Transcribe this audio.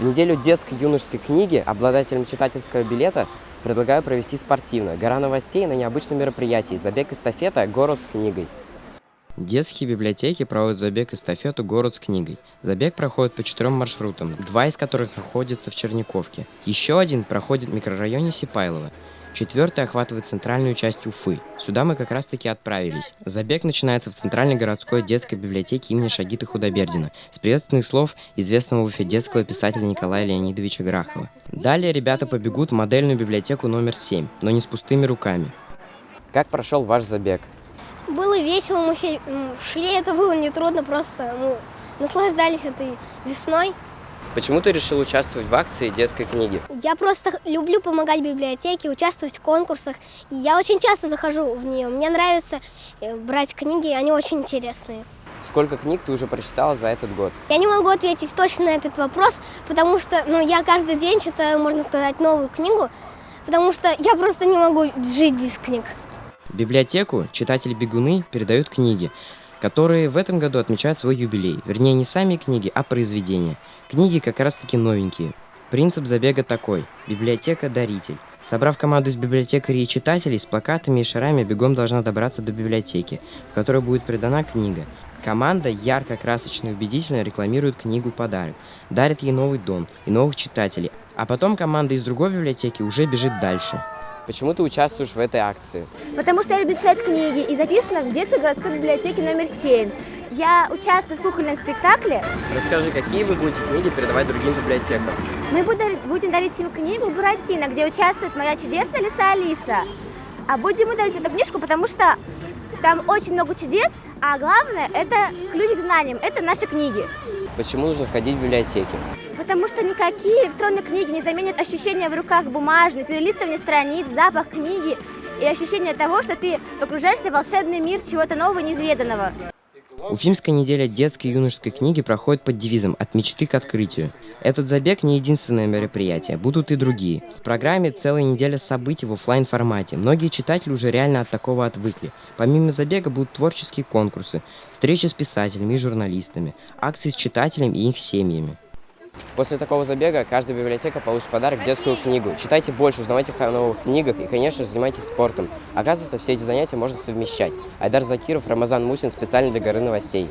В неделю детско-юношеской книги обладателям читательского билета предлагаю провести спортивно. Гора новостей на необычном мероприятии. Забег-эстафета «Город с книгой». Детские библиотеки проводят забег-эстафету «Город с книгой». Забег проходит по 4 маршрутам, 2 из которых находятся в Черниковке. Еще один проходит в микрорайоне Сипайлово. 4-й охватывает центральную часть Уфы. Сюда мы как раз-таки отправились. Забег начинается в Центральной городской детской библиотеке имени Шагиты Худайбердина с приветственных слов известного в Уфе детского писателя Николая Леонидовича Грахова. Далее ребята побегут в модельную библиотеку номер 7, но не с пустыми руками. Как прошел ваш забег? Было весело, мы все шли, это было нетрудно, просто мы наслаждались этой весной. Почему ты решил участвовать в акции детской книги? Я просто люблю помогать библиотеке, участвовать в конкурсах. И я очень часто захожу в нее. Мне нравится брать книги, они очень интересные. Сколько книг ты уже прочитала за этот год? Я не могу ответить точно на этот вопрос, потому что я каждый день читаю, можно сказать, новую книгу, потому что я просто не могу жить без книг. В библиотеку читатели-бегуны передают книги, которые в этом году отмечают свой юбилей. Вернее, не сами книги, а произведения. Книги как раз-таки новенькие. Принцип забега такой. Библиотека-даритель. Собрав команду из библиотекарей и читателей, с плакатами и шарами бегом должна добраться до библиотеки, в которой будет передана книга. Команда ярко, красочно и убедительно рекламирует книгу-подарок, дарит ей новый дом и новых читателей, а потом команда из другой библиотеки уже бежит дальше. Почему ты участвуешь в этой акции? Потому что я люблю читать книги и записана в детской городской библиотеке номер 7. Я участвую в кукольном спектакле. Расскажи, какие вы будете книги передавать другим библиотекам? Мы будем дарить им книгу «Буратино», где участвует моя чудесная лиса Алиса. А будем мы дарить эту книжку, потому что там очень много чудес, а главное – это ключ к знаниям, это наши книги. Почему нужно ходить в библиотеки? Потому что никакие электронные книги не заменят ощущение в руках бумажных, перелистывание страниц, запах книги и ощущение того, что ты погружаешься в волшебный мир чего-то нового, неизведанного. Уфимская неделя детской и юношеской книги проходит под девизом «От мечты к открытию». Этот забег не единственное мероприятие, будут и другие. В программе целая неделя событий в офлайн формате. Многие читатели уже реально от такого отвыкли. Помимо забега будут творческие конкурсы, встречи с писателями и журналистами, акции с читателями и их семьями. После такого забега каждая библиотека получит подарок – детскую книгу. Читайте больше, узнавайте о новых книгах и, конечно же, занимайтесь спортом. Оказывается, все эти занятия можно совмещать. Айдар Закиров, Рамазан Мусин, специально для Горы новостей.